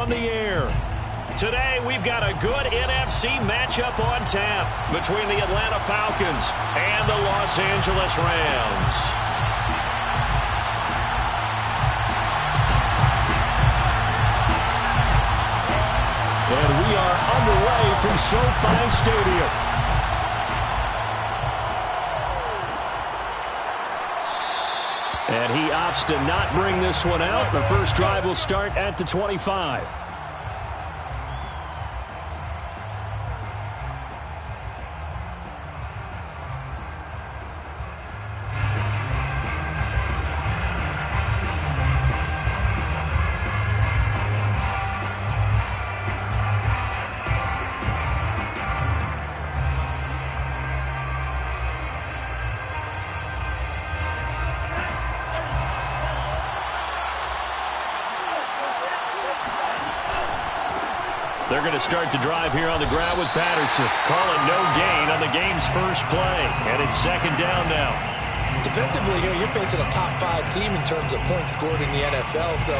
On the air. Today, we've got a good NFC matchup on tap between the Atlanta Falcons and the Los Angeles Rams. And we are underway from SoFi Stadium. And he opts to not bring this one out. The first drive will start at the 25. They're going to start the drive here on the ground with Patterson. Calling no gain on the game's first play. And it's second down now. Defensively here, you're facing a top 5 team in terms of points scored in the NFL. So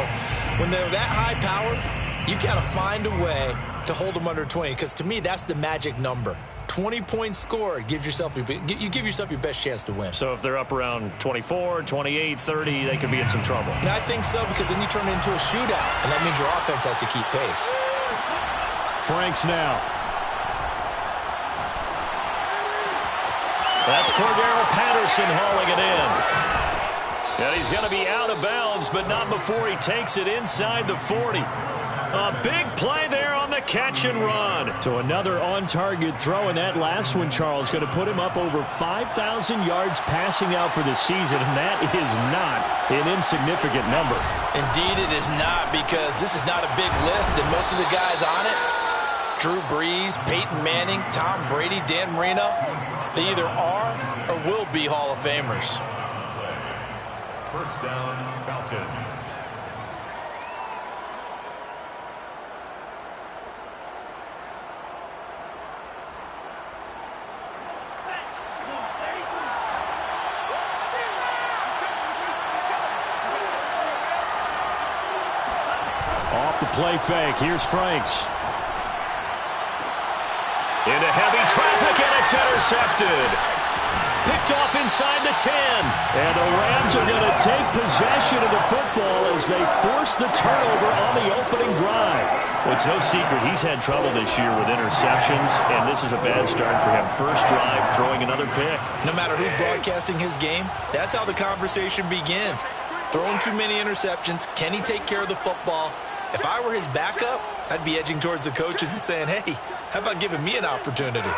when they're that high powered, you got to find a way to hold them under 20. Because to me, that's the magic number. 20 points scored, you give yourself your best chance to win. So if they're up around 24, 28, 30, they could be in some trouble. And I think so, because then you turn it into a shootout. And that means your offense has to keep pace. Franks now. That's Cordero Patterson hauling it in. And he's going to be out of bounds, but not before he takes it inside the 40. A big play there on the catch and run. To another on-target throw, and that last one, Charles, going to put him up over 5,000 yards passing out for the season, and that is not an insignificant number. Indeed it is not, because this is not a big list, and most of the guys on it, Drew Brees, Peyton Manning, Tom Brady, Dan Marino, they either are or will be Hall of Famers. First down, Falcons. Off the play fake, here's Franks. Into heavy traffic, and it's intercepted. Picked off inside the 10. And the Rams are going to take possession of the football as they force the turnover on the opening drive. Well, it's no secret he's had trouble this year with interceptions, and this is a bad start for him. First drive, throwing another pick. No matter who's broadcasting his game, that's how the conversation begins. Throwing too many interceptions. Can he take care of the football? If I were his backup, I'd be edging towards the coaches and saying, hey, how about giving me an opportunity?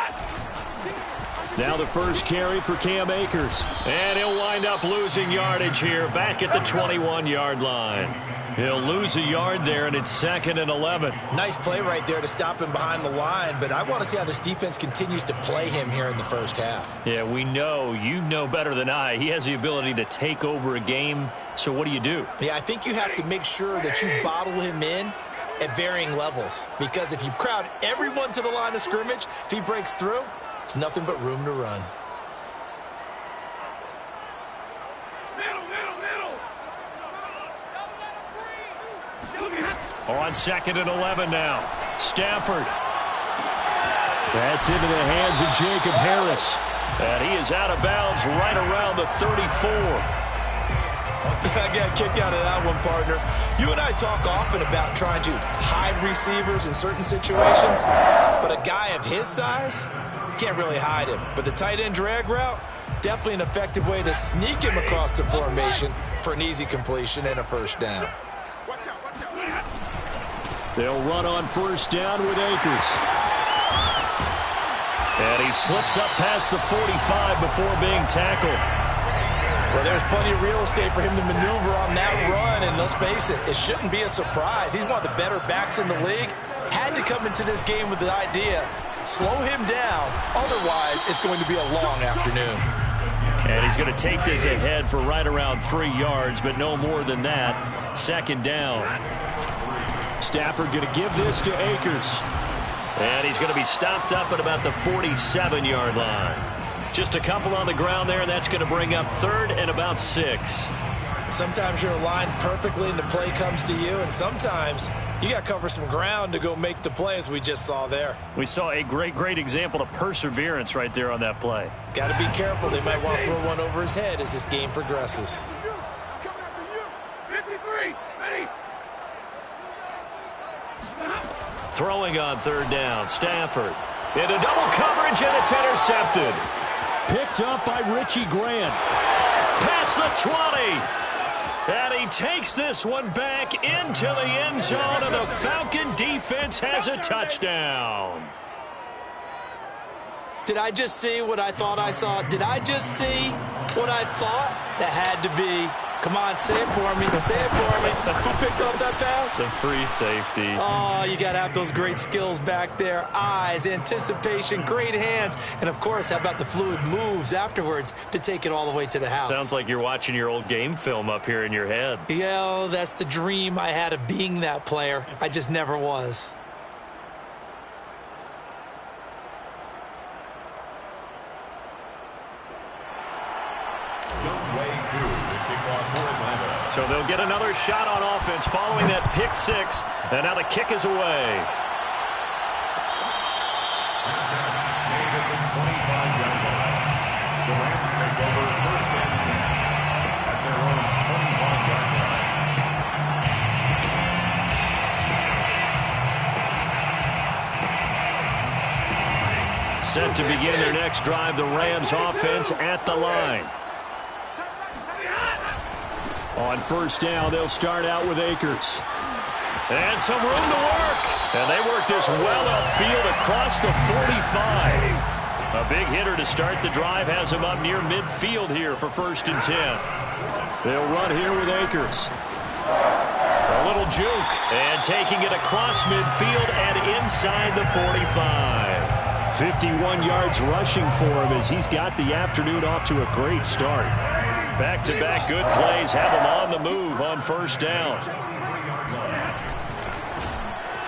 Now the first carry for Cam Akers. And he'll wind up losing yardage here back at the 21-yard line. He'll lose a yard there, and it's second and 11. Nice play right there to stop him behind the line, but I want to see how this defense continues to play him here in the first half. Yeah, we know. You know better than I. He has the ability to take over a game, so what do you do? Yeah, I think you have to make sure that you bottle him in at varying levels, because if you crowd everyone to the line of scrimmage, if he breaks through, it's nothing but room to run. On second and 11 now. Stafford. That's into the hands of Jacob Harris. And he is out of bounds right around the 34. I got a kick out of that one, partner. You and I talk often about trying to hide receivers in certain situations, but a guy of his size, can't really hide him. But the tight end drag route, definitely an effective way to sneak him across the formation for an easy completion and a first down. They'll run on first down with Akers. And he slips up past the 45 before being tackled. Well, there's plenty of real estate for him to maneuver on that run, and let's face it, it shouldn't be a surprise. He's one of the better backs in the league. Had to come into this game with the idea, slow him down, otherwise it's going to be a long afternoon. And he's going to take this ahead for right around 3 yards, but no more than that. Second down. Stafford going to give this to Akers. And he's going to be stopped up at about the 47-yard line. Just a couple on the ground there, and that's going to bring up third and about 6. Sometimes you're aligned perfectly and the play comes to you, and sometimes you got to cover some ground to go make the play, as we just saw there. We saw a great example of perseverance right there on that play. Got to be careful. They might want to throw one over his head as this game progresses. Throwing on third down, Stafford. Into double coverage, and it's intercepted. Picked up by Richie Grant. Past the 20. And he takes this one back into the end zone, and the Falcon defense has a touchdown. Did I just see what I thought I saw? Did I just see what I thought? That had to be. Come on, say it for me. Say it for me. Who picked up that pass? It's a free safety. Oh, you got to have those great skills back there. Eyes, anticipation, great hands. And, of course, how about the fluid moves afterwards to take it all the way to the house? Sounds like you're watching your old game film up here in your head. Yeah, that's the dream I had of being that player. I just never was. So they'll get another shot on offense following that pick six. And now the kick is away. The Rams take over first and 10 at their own 25-yard line. Set to begin their next drive, the Rams offense at the line. On first down, they'll start out with Akers. And some room to work. And they work this well upfield across the 45. A big hitter to start the drive has him up near midfield here for first and 10. They'll run here with Akers. A little juke. And taking it across midfield and inside the 45. 51 yards rushing for him as he's got the afternoon off to a great start. Back-to-back good plays have him on the move on first down.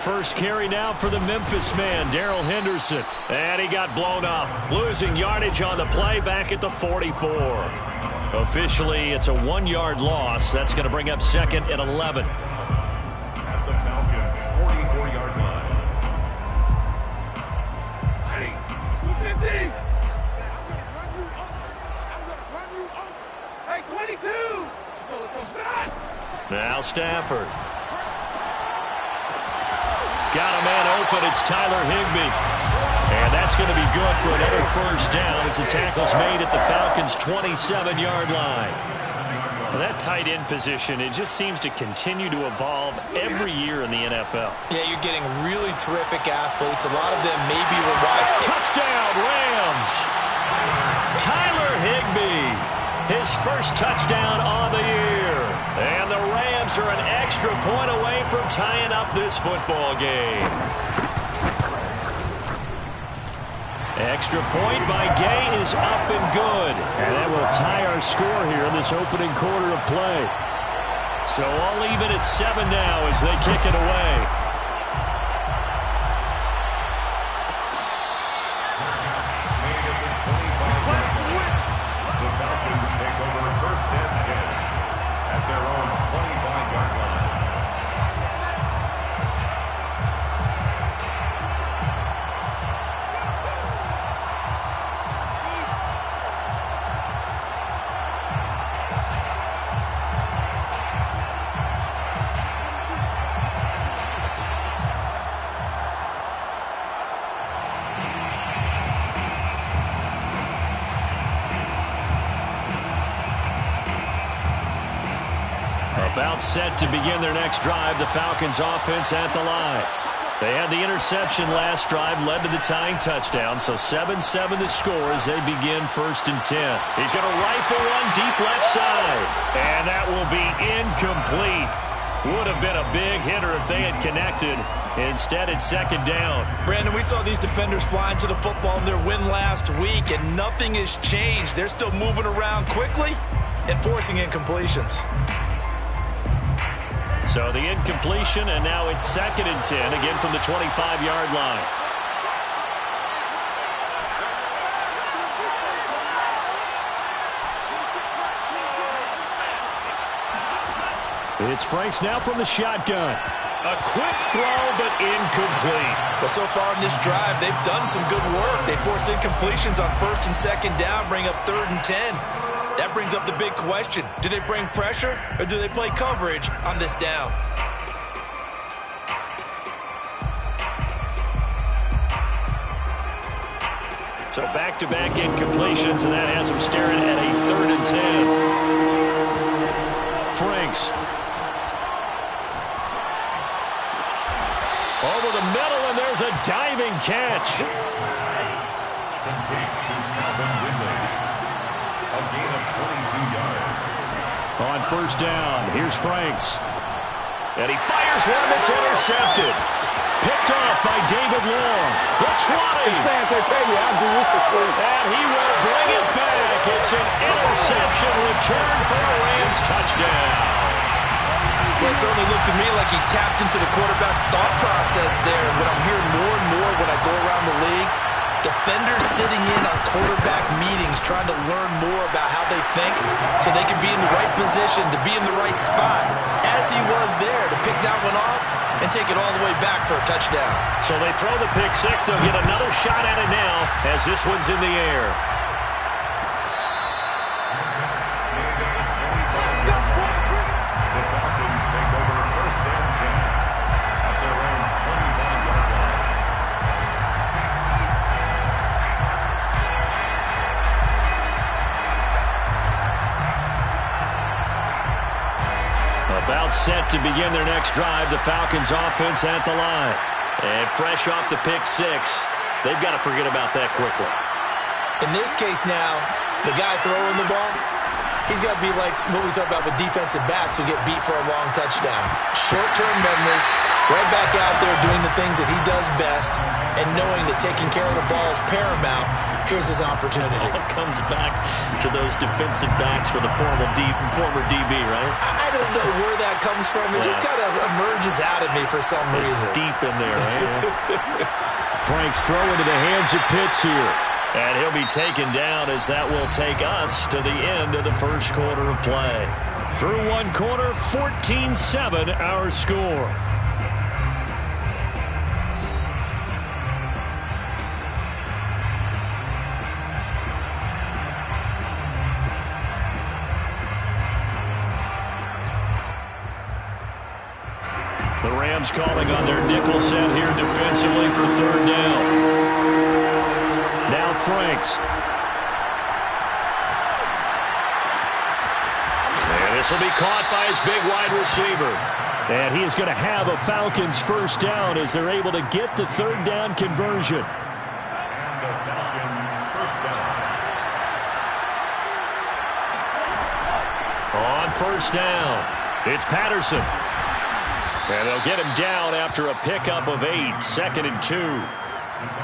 First carry now for the Memphis man, Darrell Henderson. And he got blown up, losing yardage on the play back at the 44. Officially, it's a 1-yard loss. That's going to bring up second and 11. At the Falcons' 44-yard line. Ready, 250. Hey, 22! Now Stafford. Got a man open. It's Tyler Higbee. And that's going to be good for another first down as the tackle's made at the Falcons' 27-yard line. Well, that tight end position, it just seems to continue to evolve every year in the NFL. Yeah, you're getting really terrific athletes. A lot of them maybe were wide. Touchdown, Rams! Tyler Higbee. His first touchdown on the year. And the Rams are an extra point away from tying up this football game. Extra point by Gay is up and good. And that will tie our score here in this opening quarter of play. So all even at 7 now as they kick it away. Take over first and 10 at their own 25-yard line. About set to begin their next drive, the Falcons offense at the line. They had the interception last drive, led to the tying touchdown, so 7-7 the score as they begin first and 10. He's going to rifle one deep left side, and that will be incomplete. Would have been a big hitter if they had connected. Instead, it's second down. Brandon, we saw these defenders flying to the football in their win last week, and nothing has changed. They're still moving around quickly and forcing incompletions. So the incompletion, and now it's second and 10, again from the 25-yard line. It's Franks now from the shotgun. A quick throw, but incomplete. Well, so far in this drive, they've done some good work. They force incompletions on 1st and 2nd down, bring up 3rd and 10. That brings up the big question. Do they bring pressure, or do they play coverage on this down? So back-to-back incompletions, and that has them staring at a 3rd and 10. Franks. Over the middle, and there's a diving catch. Complete to Calvin Ridley. A gain of 22 yards. On 1st down, here's Franks. And he fires one that's intercepted. Picked off by David Long. The 20. And he will bring it back. It's an interception return for a Rams touchdown. Well, it certainly looked to me like he tapped into the quarterback's thought process there. And what I'm hearing more and more when I go around the league, defenders sitting in on quarterback meetings trying to learn more about how they think so they can be in the right position, to be in the right spot, as he was there to pick that one off and take it all the way back for a touchdown. So they throw the pick six. They'll get another shot at it now as this one's in the air. The Falcons take over 1st and 10 at their own 25-yard line. About set to begin their next drive. The Falcons offense at the line. And fresh off the pick six, they've got to forget about that quickly. In this case now, the guy throwing the ball, he's got to be like what we talk about with defensive backs who get beat for a long touchdown. Short-term memory, right back out there doing the things that he does best, and knowing that taking care of the ball is paramount. Here's his opportunity. All comes back to those defensive backs for the former DB, right? I don't know where that comes from. It just kind of emerges out of me for some reason. It's deep in there, right? Franks throw into the hands of Pitts here. And he'll be taken down as that will take us to the end of the first quarter of play. Through one quarter, 14-7 our score. The Rams calling on their nickel set here defensively for 3rd down. Now Franks. And this will be caught by his big wide receiver. And he is going to have a Falcons 1st down as they're able to get the 3rd down conversion. And a Falcon 1st down. On 1st down, it's Patterson. And they'll get him down after a pickup of 8, 2nd and 2.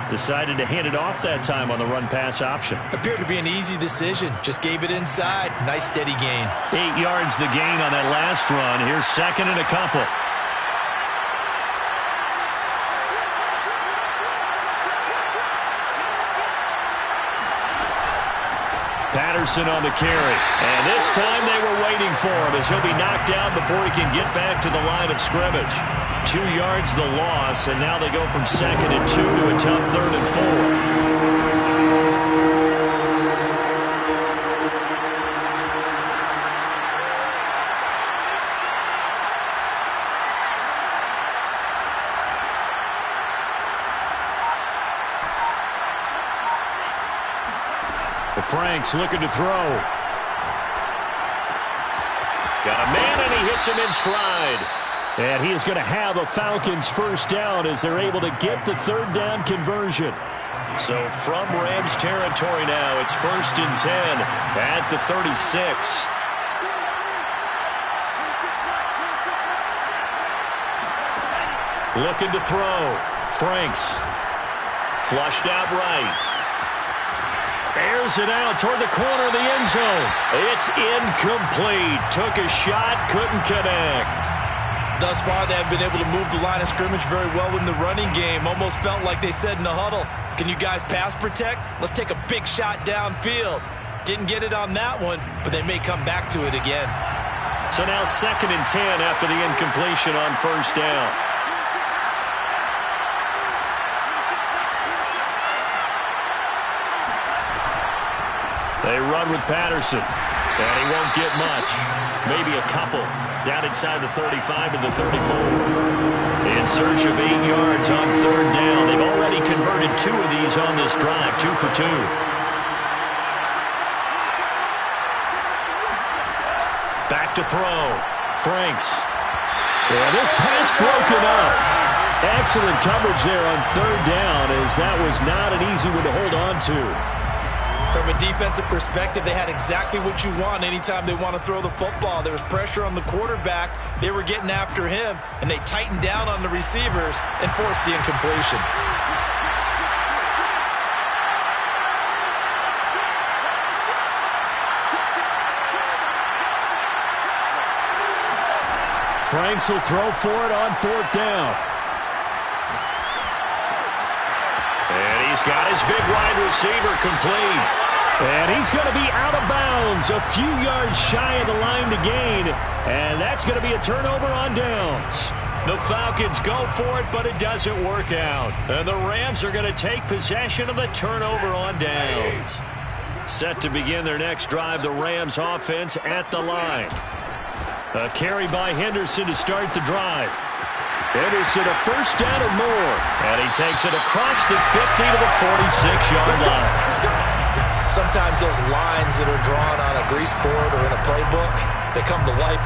Decided to hand it off that time on the run-pass option. Appeared to be an easy decision. Just gave it inside. Nice steady gain. 8 yards the gain on that last run. Here's 2nd and a couple. Patterson on the carry. And this time they were waiting for him as he'll be knocked out before he can get back to the line of scrimmage. 2 yards the loss, and now they go from 2nd and 2 to a tough 3rd and 4. Franks looking to throw. Got a man, and he hits him in stride. And he is going to have a Falcons 1st down as they're able to get the 3rd down conversion. So from Rams territory now, it's 1st and 10 at the 36. Looking to throw. Franks. Flushed out right. Airs it out toward the corner of the end zone. It's incomplete. Took a shot, couldn't connect. Thus far, they have been able to move the line of scrimmage very well in the running game. Almost felt like they said in the huddle, can you guys pass protect? Let's take a big shot downfield. Didn't get it on that one, but they may come back to it again. So now 2nd and 10 after the incompletion on first down. They run with Patterson, and he won't get much. Maybe a couple. Down inside the 35 to the 34. In search of 8 yards on 3rd down. They've already converted 2 of these on this drive, 2 for 2. Back to throw. Franks. Yeah, this pass broken up. Excellent coverage there on 3rd down, as that was not an easy one to hold on to. From a defensive perspective, they had exactly what you want anytime they want to throw the football. There was pressure on the quarterback. They were getting after him, and they tightened down on the receivers and forced the incompletion. Franks will throw for it on 4th down. And he's got his big wide receiver complete. And he's going to be out of bounds, a few yards shy of the line to gain. And that's going to be a turnover on downs. The Falcons go for it, but it doesn't work out. And the Rams are going to take possession of the turnover on downs. Set to begin their next drive, the Rams offense at the line. A carry by Henderson to start the drive. Henderson a first down or more. And he takes it across the 50 to the 46-yard line. Sometimes those lines that are drawn on a grease board or in a playbook, they come to life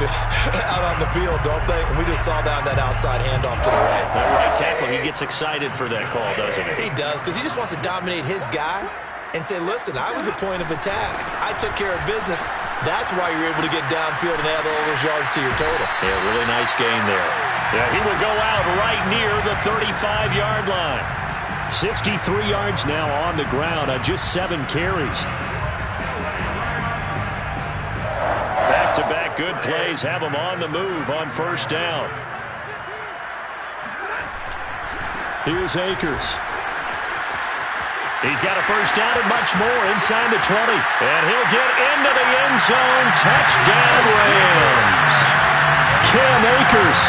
out on the field, don't they? And we just saw that outside handoff to the right. That right tackle, he gets excited for that call, doesn't he? He does, because he just wants to dominate his guy and say, listen, I was the point of attack. I took care of business. That's why you're able to get downfield and add all those yards to your total. Yeah, really nice gain there. Yeah, he will go out right near the 35-yard line. 63 yards now on the ground on just 7 carries. Back-to-back good plays have him on the move on first down. Here's Akers. He's got a first down and much more inside the 20. And he'll get into the end zone. Touchdown, Rams. Cam Akers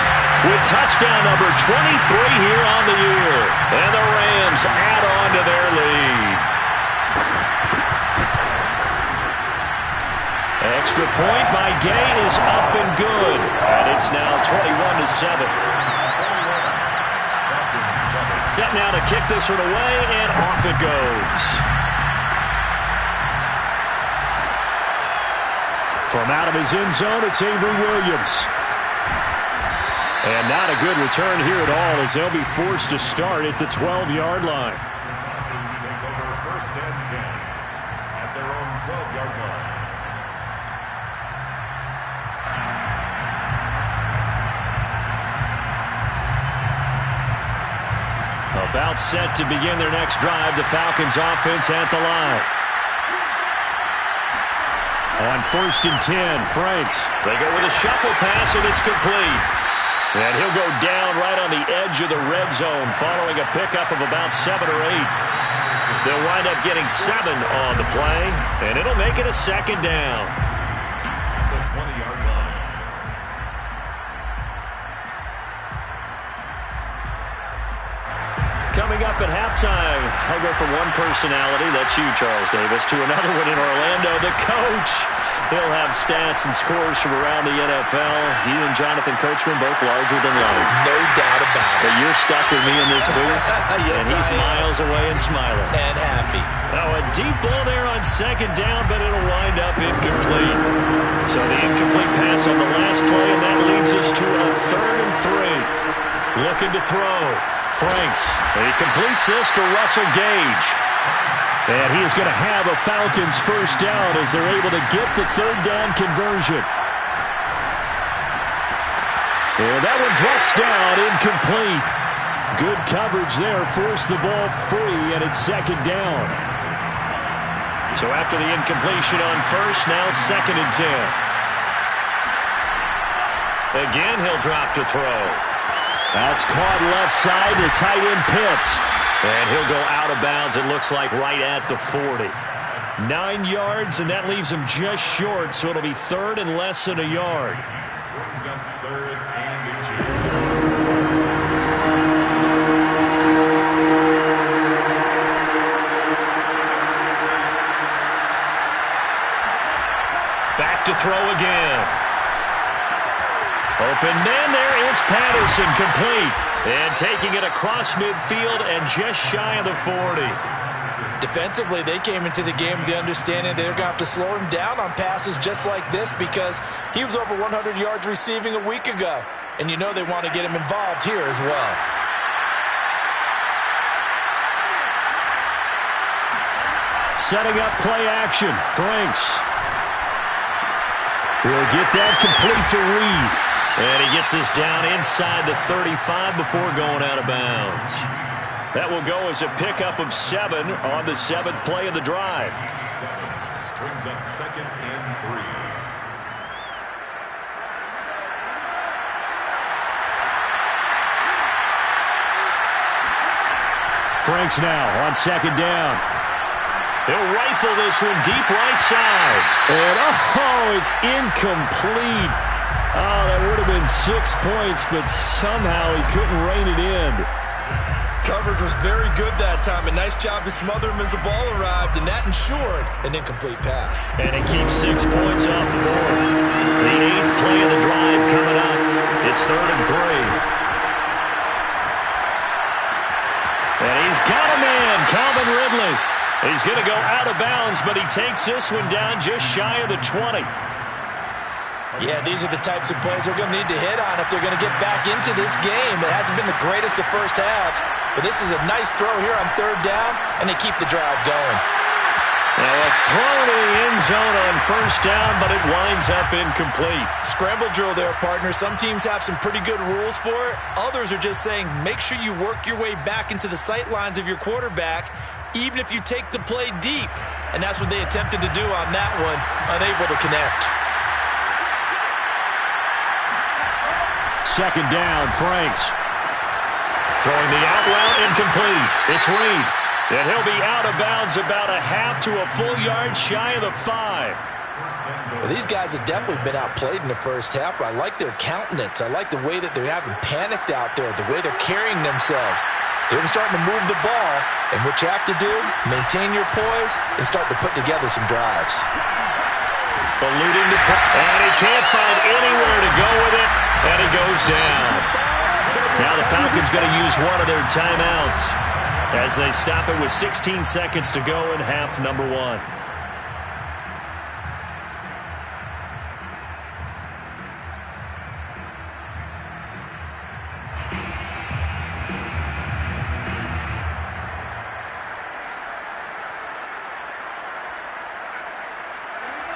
with touchdown number 23 here on the year. And the Rams add on to their lead. Extra point by Gay is up and good. And it's now 21-7. Set now to kick this one away, and off it goes. From out of his end zone, it's Avery Williams. And not a good return here at all, as they'll be forced to start at the 12-yard line. Falcons take over 1st and 10 at their own 12-yard line. About set to begin their next drive, the Falcons offense at the line. On 1st and 10, Franks. They go with a shuffle pass, and it's complete. And he'll go down right on the edge of the red zone following a pickup of about 7 or 8. They'll wind up getting 7 on the play, and it'll make it a 2nd down. The 20-yard line. Coming up at halftime, I'll go from one personality, that's you, Charles Davis, to another one in Orlando, the coach. He'll have stats and scores from around the NFL. He and Jonathan Coachman both larger than life. No doubt about it. But you're stuck with me in this booth, Yes, and he's miles away and smiling. And happy. Now a deep ball there on 2nd down, but it'll wind up incomplete. So the incomplete pass on the last play, and that leads us to a 3rd and 3. Looking to throw. Franks. And he completes this to Russell Gage. And he is going to have a Falcons first down as they're able to get the 3rd down conversion. And that one drops down, incomplete. Good coverage there, forced the ball free, and it's 2nd down. So after the incompletion on 1st, now 2nd and 10. Again, he'll drop to throw. That's caught left side to tight end Pitts. And he'll go out of bounds, it looks like, right at the 40. 9 yards, and that leaves him just short, so it'll be 3rd and less than a yard. Brings up 3rd and inches. Back to throw again. Open man, there is Patterson, complete. And taking it across midfield and just shy of the 40. Defensively, they came into the game with the understanding they're going to have to slow him down on passes just like this because he was over 100 yards receiving a week ago. And you know they want to get him involved here as well. Setting up play action. Franks will get that complete to Reed. And he gets us down inside the 35 before going out of bounds. That will go as a pickup of 7 on the 7th play of the drive. 7 brings up 2nd and 3. Franks now on 2nd down. He'll rifle this one deep right side. And, oh, it's incomplete. Oh, that would have been 6 points, but somehow he couldn't rein it in. Coverage was very good that time. A nice job to smother him as the ball arrived, and that ensured an incomplete pass. And it keeps 6 points off the board. The 8th play of the drive coming up. It's 3rd and 3. And he's got a man, Calvin Ridley. He's going to go out of bounds, but he takes this one down just shy of the 20. Yeah, these are the types of plays they're going to need to hit on if they're going to get back into this game. It hasn't been the greatest of first halves, but this is a nice throw here on 3rd down, and they keep the drive going. Now a throw to the end zone on 1st down, but it winds up incomplete. Scramble drill there, partner. Some teams have some pretty good rules for it. Others are just saying make sure you work your way back into the sight lines of your quarterback, even if you take the play deep. And that's what they attempted to do on that one, unable to connect. 2nd down, Franks. Throwing the out route incomplete. It's Reed. And he'll be out of bounds about a half to a full yard shy of the 5. Well, these guys have definitely been outplayed in the first half, but I like their countenance. I like the way that they're having panicked out there, the way they're carrying themselves. They're starting to move the ball, and what you have to do, maintain your poise and start to put together some drives. Eluding the and he can't find anywhere to go with it, and he goes down. Now the Falcons going to use one of their timeouts as they stop it with 16 seconds to go in half number 1.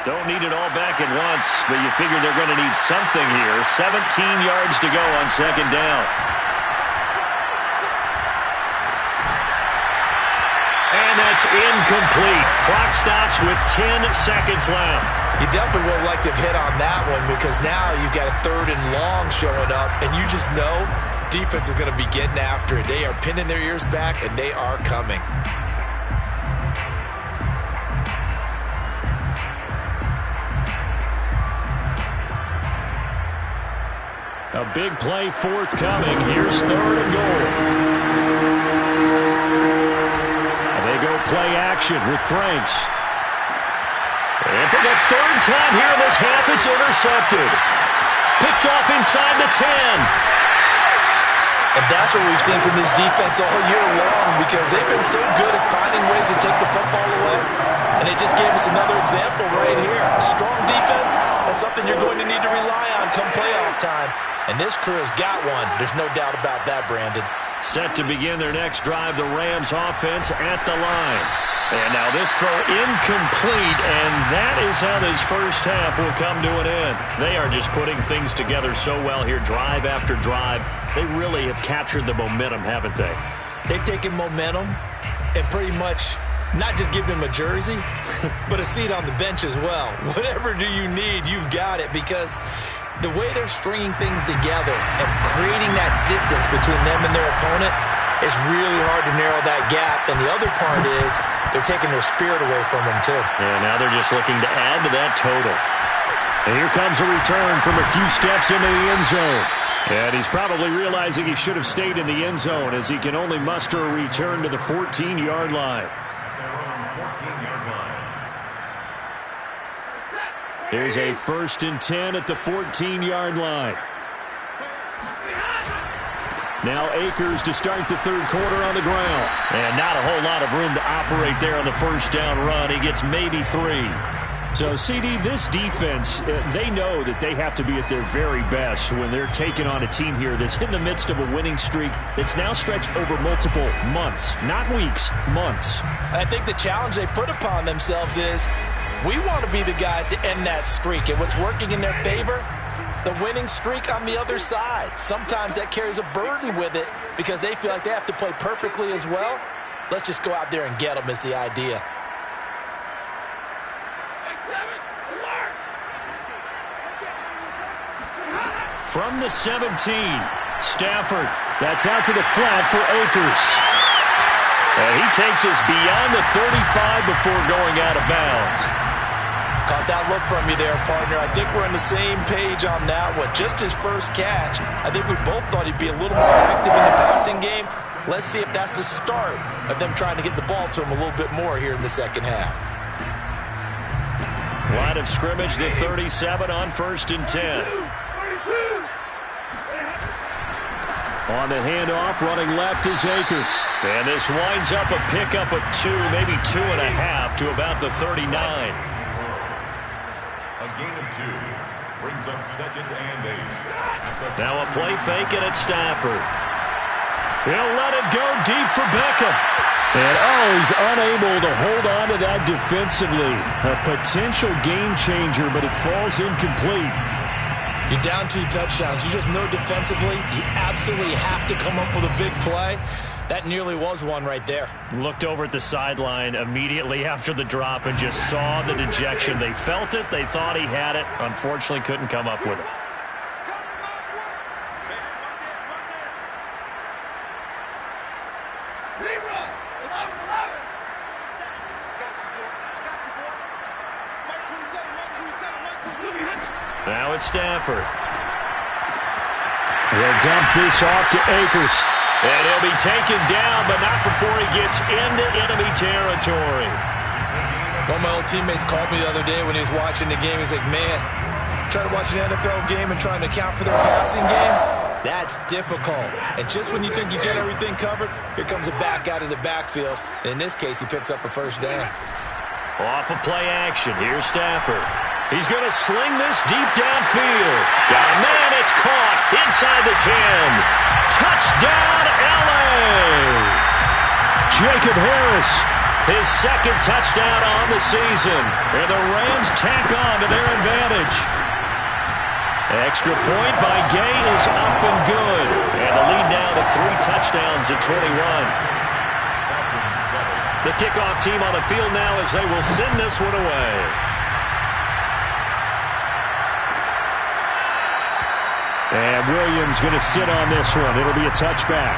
Don't need it all back at once, but you figure they're going to need something here. 17 yards to go on 2nd down. And that's incomplete. Clock stops with 10 seconds left. You definitely would have liked to have hit on that one because now you've got a 3rd and long showing up, and you just know defense is going to be getting after it. They are pinning their ears back, and they are coming. A big play forthcoming. Here's 3rd and goal. They go play action with Franks. And for the 3rd time here in this half, it's intercepted. Picked off inside the 10. And that's what we've seen from this defense all year long because they've been so good at finding ways to take the football away. And they just gave us another example right here. A strong defense, that's something you're going to need to rely on come playoff time. And this crew has got one. There's no doubt about that, Brandon. Set to begin their next drive, the Rams offense at the line. And now this throw incomplete, and that is how this first half will come to an end. They are just putting things together so well here, drive after drive. They really have captured the momentum, haven't they? They've taken momentum and pretty much not just give them a jersey, but a seat on the bench as well. Whatever do you need, you've got it, because the way they're stringing things together and creating that distance between them and their opponent is really hard to narrow that gap. And the other part is they're taking their spirit away from them, too. Yeah, now they're just looking to add to that total. And here comes a return from a few steps into the end zone. And he's probably realizing he should have stayed in the end zone as he can only muster a return to the 14-yard line. Here's a 1st and 10 at the 14-yard line. Now Akers to start the third quarter on the ground. And not a whole lot of room to operate there on the first down run. He gets maybe 3. So, CD, this defense, they know that they have to be at their very best when they're taking on a team here that's in the midst of a winning streak that's now stretched over multiple months, not weeks, months. I think the challenge they put upon themselves is we want to be the guys to end that streak. And what's working in their favor? The winning streak on the other side. Sometimes that carries a burden with it because they feel like they have to play perfectly as well. Let's just go out there and get them is the idea. From the 17, Stafford. That's out to the flat for Akers. And he takes us beyond the 35 before going out of bounds. Caught that look from you there, partner. I think we're on the same page on that one. Just his first catch. I think we both thought he'd be a little more active in the passing game. Let's see if that's the start of them trying to get the ball to him a little bit more here in the second half. Line of scrimmage, the 37 on 1st and 10. On the handoff, running left is Akers. And this winds up a pickup of 2, maybe 2.5 to about the 39. A gain of 2 brings up 2nd and 8. Now a play fake and it's Stafford. He'll let it go deep for Beckham. And he's unable to hold on to that defensively. A potential game changer, but it falls incomplete. You're down 2 touchdowns. You just know defensively you absolutely have to come up with a big play. That nearly was one right there. Looked over at the sideline immediately after the drop and just saw the dejection. They felt it. They thought he had it. Unfortunately, couldn't come up with it. Now it's Stafford. He'll dump this off to Akers. And he'll be taken down, but not before he gets into enemy territory. One of my old teammates called me the other day when he was watching the game. He's like, man, trying to watch an NFL game and trying to account for their passing game, that's difficult. And just when you think you get everything covered, here comes a back out of the backfield. And in this case, he picks up a first down. Off of play action, here's Stafford. He's going to sling this deep downfield. Got a man, it's caught inside the 10. Touchdown, L.A. Jacob Harris, his 2nd touchdown on the season. And the Rams tack on to their advantage. Extra point by Gay is up and good. And the lead now to 3 touchdowns at 21. The kickoff team on the field now as they will send this one away. And Williams going to sit on this one. It'll be a touchback.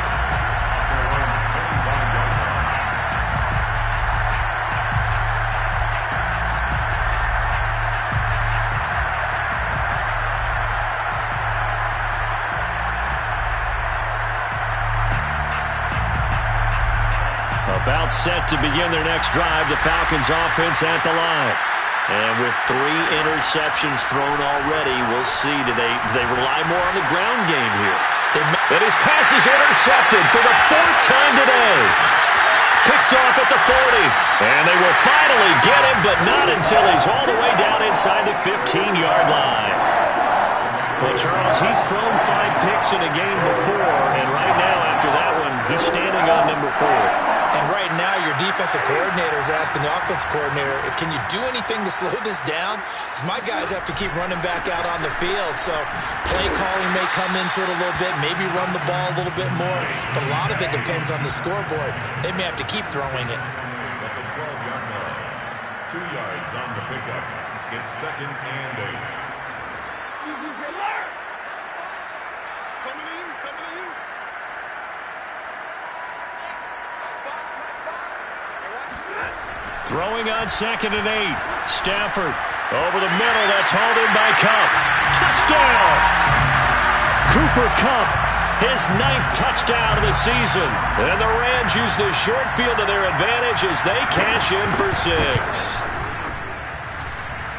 About set to begin their next drive, the Falcons offense at the line. And with 3 interceptions thrown already, we'll see. Do they rely more on the ground game here? And his pass is intercepted for the 4th time today. Picked off at the 40. And they will finally get him, but not until he's all the way down inside the 15-yard line. Well, Charles, he's thrown 5 picks in a game before, and right now after that one, he's standing on number 4. And right now, your defensive coordinator is asking the offensive coordinator, can you do anything to slow this down? Because my guys have to keep running back out on the field. So play calling may come into it a little bit, maybe run the ball a little bit more. But a lot of it depends on the scoreboard. They may have to keep throwing it. At the 12-yard line, 2 yards on the pickup. It's 2nd and 8. Throwing on 2nd and 8. Stafford Over the middle, that's hauled in by Kupp. Touchdown! Cooper Kupp, his 9th touchdown of the season. And the Rams use the short field to their advantage as they cash in for 6.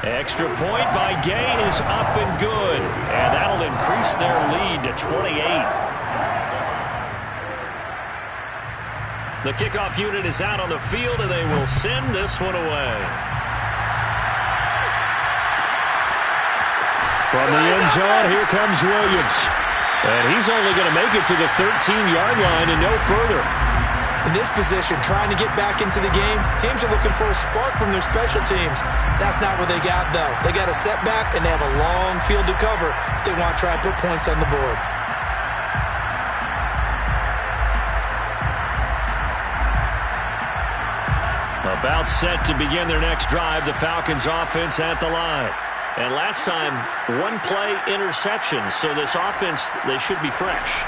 Extra point by Gay is up and good. And that'll increase their lead to 28. The kickoff unit is out on the field, and they will send this one away. From the end zone, here comes Williams. And he's only going to make it to the 13-yard line and no further. In this position, trying to get back into the game, teams are looking for a spark from their special teams. That's not what they got, though. They got a setback, and they have a long field to cover if they want to try and put points on the board. About set to begin their next drive, the Falcons offense at the line. And last time, 1-play interception. So this offense, they should be fresh.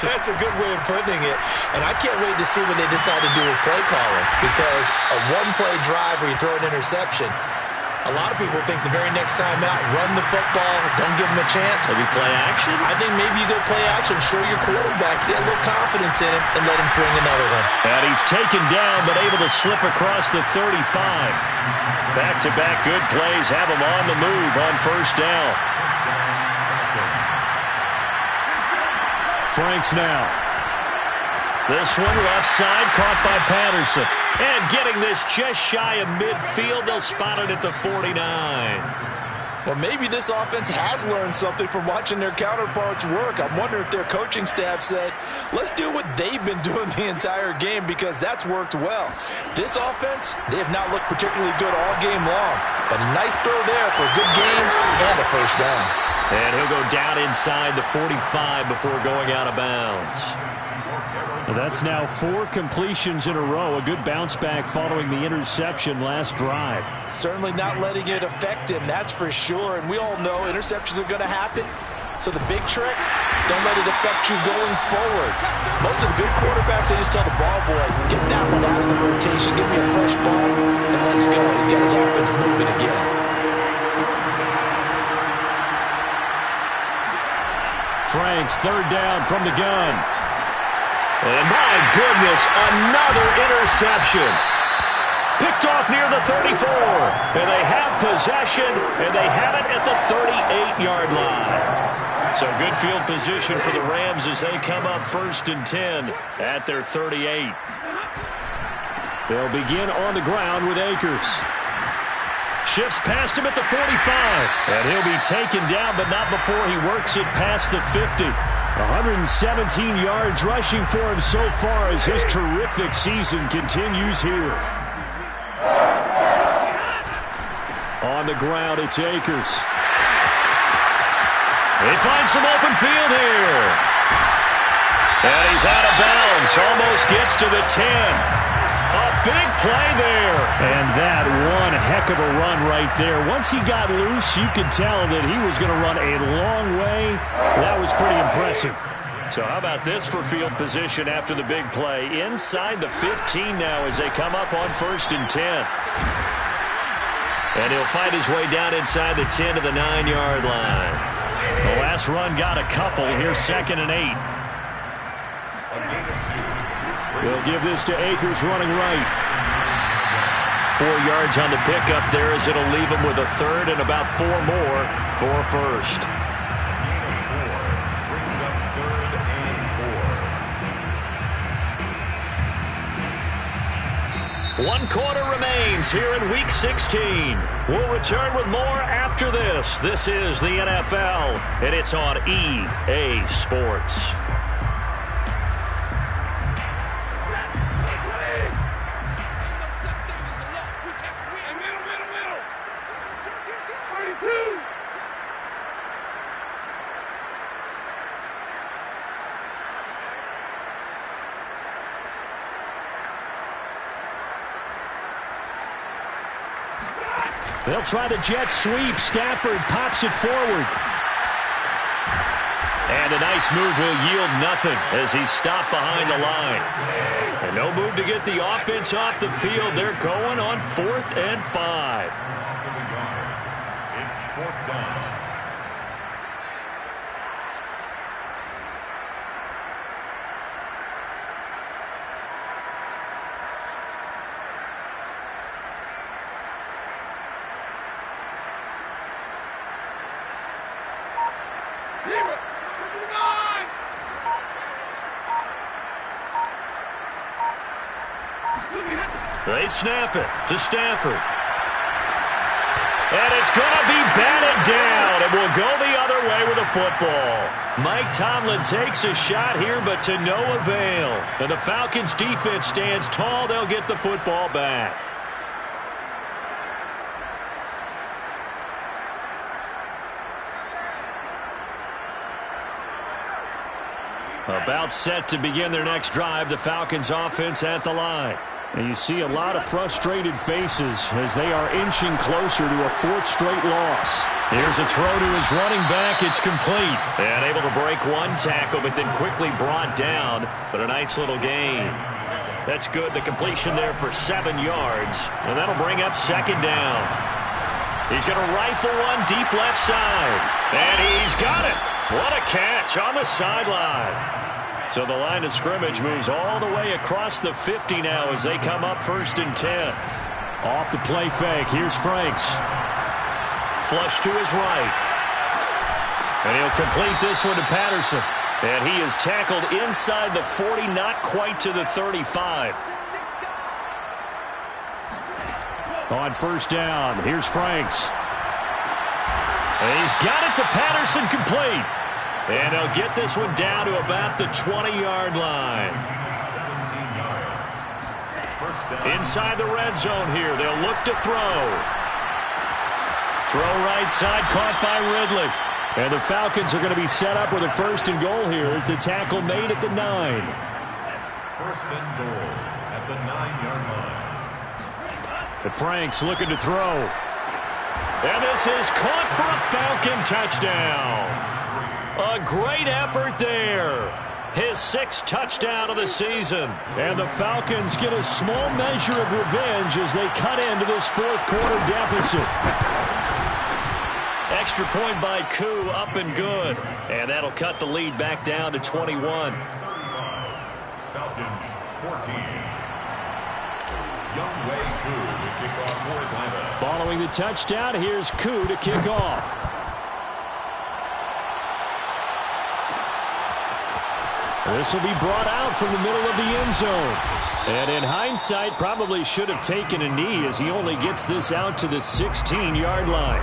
That's a good way of putting it. And I can't wait to see what they decide to do with play calling. Because a 1-play drive where you throw an interception, a lot of people think the very next time out, run the football, don't give them a chance. Maybe play action? I think maybe you go play action, show your quarterback, get a little confidence in him, and let him fling another one. And he's taken down, but able to slip across the 35. Back-to-back good plays have him on the move on first down. Franks now. This one left side, caught by Patterson. And getting this just shy of midfield, they'll spot it at the 49. Well, maybe this offense has learned something from watching their counterparts work. I'm wondering if their coaching staff said, let's do what they've been doing the entire game, because that's worked well. This offense, they have not looked particularly good all game long. But a nice throw there for a good game and a first down. And he'll go down inside the 45 before going out of bounds. That's now 4 completions in a row. A good bounce back following the interception last drive. Certainly not letting it affect him, that's for sure. And we all know interceptions are going to happen. So the big trick, don't let it affect you going forward. Most of the good quarterbacks, they just tell the ball boy, get that one out of the rotation, give me a fresh ball, and let's go. He's got his offense moving again. Franks, 3rd down from the gun. And my goodness, another interception. Picked off near the 34. And they have possession, and they have it at the 38-yard line. So good field position for the Rams as they come up 1st and 10 at their 38. They'll begin on the ground with Akers. Shifts past him at the 45. And he'll be taken down, but not before he works it past the 50. 117 yards rushing for him so far as his terrific season continues here. On the ground, it's Akers. He finds some open field here. And he's out of bounds. Almost gets to the 10. A big play there. And that one heck of a run right there. Once he got loose, you could tell that he was going to run a long way. That was pretty impressive. So how about this for field position after the big play? Inside the 15 now as they come up on 1st and 10. And he'll fight his way down inside the 10 to the 9-yard line. The last run got a couple. Here's 2nd and 8. They'll give this to Akers running right. 4 yards on the pickup there as it'll leave him with a 3rd and about 4 more for 1st. Brings up 3rd and 4. 1 quarter remains here in Week 16. We'll return with more after this. This is the NFL, and it's on EA Sports. They'll try the jet sweep. Stafford pops it forward. And a nice move will yield nothing as he's stopped behind the line. And no move to get the offense off the field. They're going on 4th and 5. It's 4th down. They snap it to Stafford. And it's going to be batted down, and will go the other way with the football. Mike Tomlin takes a shot here, but to no avail. And the Falcons' defense stands tall. They'll get the football back. About set to begin their next drive, the Falcons offense at the line. And you see a lot of frustrated faces as they are inching closer to a 4th straight loss. Here's a throw to his running back. It's complete. And able to break one tackle, but then quickly brought down. But a nice little gain. That's good. The completion there for 7 yards. And that'll bring up 2nd down. He's going to rifle one deep left side. And he's got it. What a catch on the sideline. So the line of scrimmage moves all the way across the 50 now as they come up 1st and 10. Off the play fake. Here's Franks. Flush to his right. And he'll complete this one to Patterson. And he is tackled inside the 40, not quite to the 35. On 1st down, here's Franks. And he's got it to Patterson, complete. And he'll get this one down to about the 20-yard line. 17 yards. 1st down. Inside the red zone here, they'll look to throw. Throw right side, caught by Ridley. And the Falcons are going to be set up with a 1st and goal here as the tackle made at the 9. 1st and goal at the 9-yard line. The Franks looking to throw. And this is caught for a Falcon touchdown. A great effort there. His 6th touchdown of the season. And the Falcons get a small measure of revenge as they cut into this 4th quarter deficit. Extra point by Koo, up and good. And that'll cut the lead back down to 21. Falcons 14. Younghoe Koo to kick off for Atlanta. Following the touchdown, here's Koo to kick off. This will be brought out from the middle of the end zone. And in hindsight, probably should have taken a knee as he only gets this out to the 16-yard line.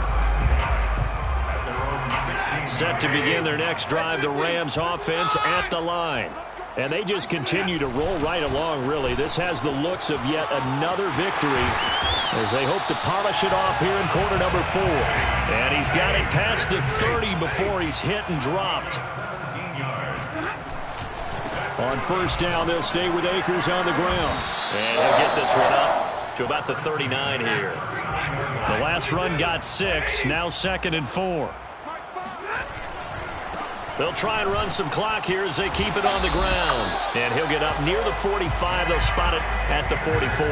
Set to begin their next drive, the Rams offense at the line. And they just continue to roll right along, really. This has the looks of yet another victory as they hope to polish it off here in quarter number 4. And he's got it past the 30 before he's hit and dropped. On 1st down, they'll stay with Akers on the ground. And he'll get this one up to about the 39 here. The last run got 6, now 2nd and 4. They'll try and run some clock here as they keep it on the ground. And he'll get up near the 45. They'll spot it at the 44.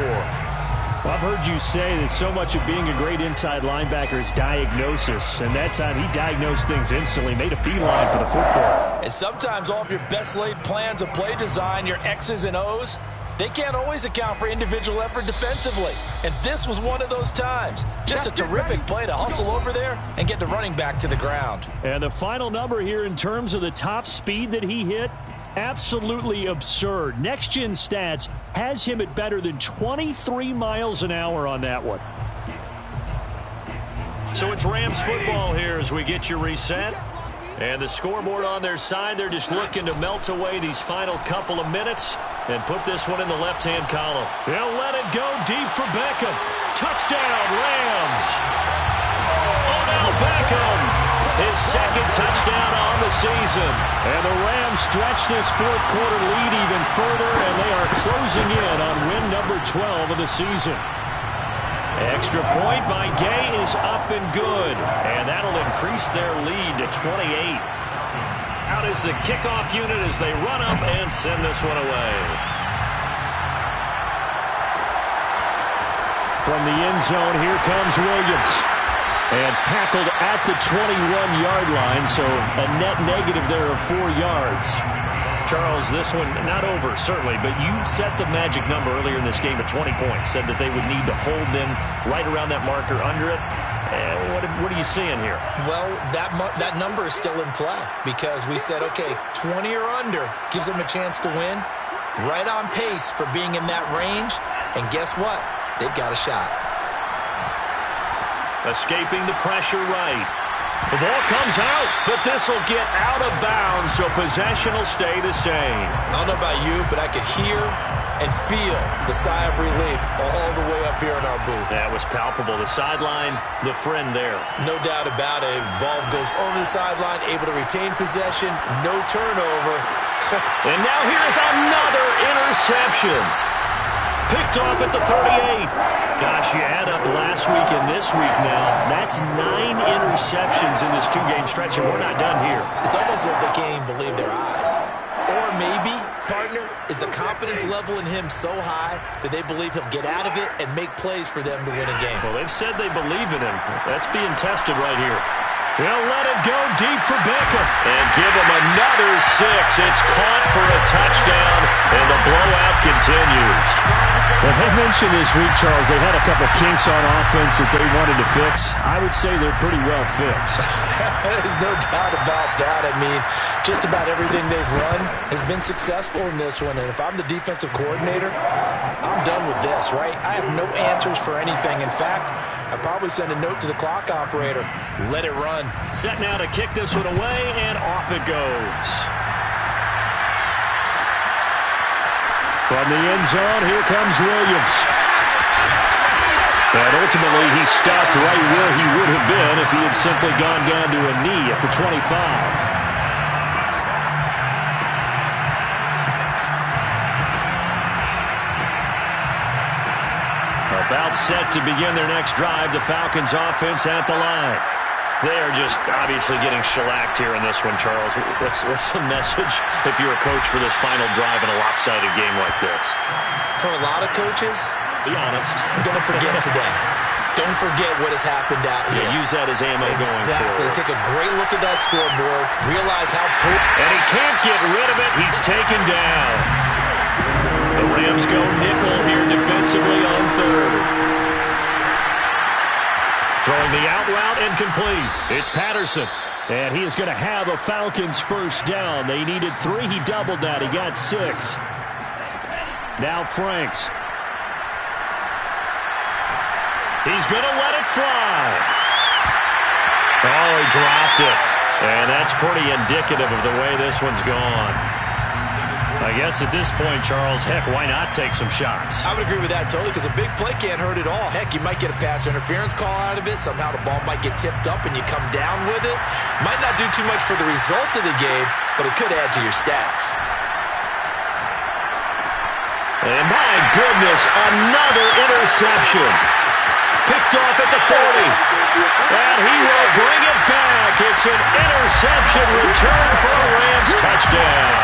Well, I've heard you say that so much of being a great inside linebacker is diagnosis. And that time he diagnosed things instantly, made a beeline for the football. And sometimes all of your best laid plans of play design, your X's and O's, they can't always account for individual effort defensively. And this was one of those times. Just a terrific play to hustle over there and get the running back to the ground. And the final number here in terms of the top speed that he hit, absolutely absurd. Next Gen Stats has him at better than 23 miles an hour on that one. So it's Rams football here as we get you reset. And the scoreboard on their side, they're just looking to melt away these final couple of minutes and put this one in the left-hand column. They'll let it go deep for Beckham. Touchdown, Rams. Odell Beckham, his 2nd touchdown on the season. And the Rams stretch this 4th quarter lead even further, and they are closing in on win number 12 of the season. Extra point by Gay is up and good, and that'll increase their lead to 28. Out is the kickoff unit as they run up and send this one away. From the end zone, here comes Williams. And tackled at the 21-yard line, so a net negative there of 4 yards. Charles, this one not over, certainly, but you set the magic number earlier in this game at 20 points. Said that they would need to hold them right around that marker under it. What are you seeing here? Well, that number is still in play because we said, okay, 20 or under gives them a chance to win. Right on pace for being in that range. And guess what? They've got a shot. Escaping the pressure right. The ball comes out, but this will get out of bounds, so possession will stay the same. I don't know about you, but I could hear and feel the sigh of relief all the way up here in our booth. That was palpable. The sideline, the friend there. No doubt about it. Ball goes over the sideline, able to retain possession, no turnover. And now here's another interception. Picked off at the 38. Gosh, you add up last week and this week now. That's 9 interceptions in this 2-game stretch, and we're not done here. It's almost like they can't even believe their eyes. Or maybe, partner, is the confidence level in him so high that they believe he'll get out of it and make plays for them to win a game. Well, they've said they believe in him. That's being tested right here. They'll let it go deep for Beckham. And give him another 6. It's caught for a touchdown, and the blowout continues. Well, they mentioned this week, Charles, they had a couple kinks on offense that they wanted to fix. I would say they're pretty well fixed. There's no doubt about that. I mean, just about everything they've run has been successful in this one. And if I'm the defensive coordinator, I'm done with this, right? I have no answers for anything. In fact, I'd probably send a note to the clock operator. Let it run. Set now to kick this one away, and off it goes. From the end zone, here comes Williams. And ultimately, he stopped right where he would have been if he had simply gone down to a knee at the 25. About set to begin their next drive, the Falcons offense at the line. They are just obviously getting shellacked here in this one, Charles. What's the message if you're a coach for this final drive in a lopsided game like this? For a lot of coaches, be honest. Don't forget today. Don't forget what has happened out here. Yeah, use that as ammo going forward. Exactly. Take a great look at that scoreboard. Realize how... And he can't get rid of it. He's taken down. The Rams go nickel here defensively on third. Throwing the out route incomplete. It's Patterson. And he is going to have a Falcons first down. They needed 3. He doubled that. He got 6. Now Franks. He's going to let it fly. Oh, he dropped it. And that's pretty indicative of the way this one's gone. I guess at this point, Charles, heck, why not take some shots? I would agree with that totally because a big play can't hurt at all. Heck, you might get a pass interference call out of it. Somehow the ball might get tipped up and you come down with it. Might not do too much for the result of the game, but it could add to your stats. And my goodness, another interception. Picked off at the 40. And he will bring it back. It's an interception return for a Rams touchdown.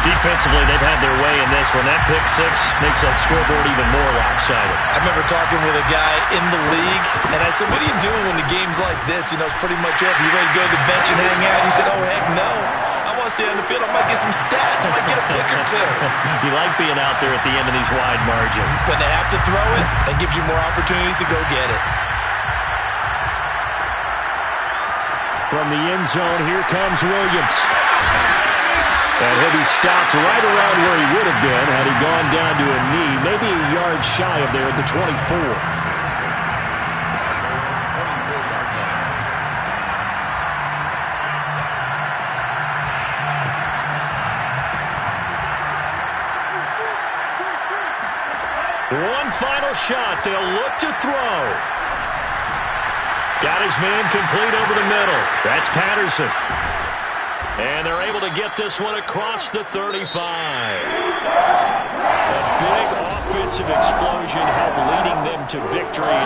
Defensively, they've had their way in this one. That pick 6 makes that scoreboard even more lopsided. I remember talking with a guy in the league, and I said, what are you doing when the game's like this? You know, it's pretty much over. You ready to go to the bench and hang out? He said, oh, heck no. I want to stay on the field. I might get some stats. I might get a pick or 2. You like being out there at the end of these wide margins. When they have to throw it, that gives you more opportunities to go get it. From the end zone, here comes Williams. And he'll be stopped right around where he would have been had he gone down to a knee, maybe a yard shy of there at the 24. One final shot. They'll look to throw. Got his man complete over the middle. That's Patterson. And they're able to get this one across the 35. A big offensive explosion helped leading them to victory.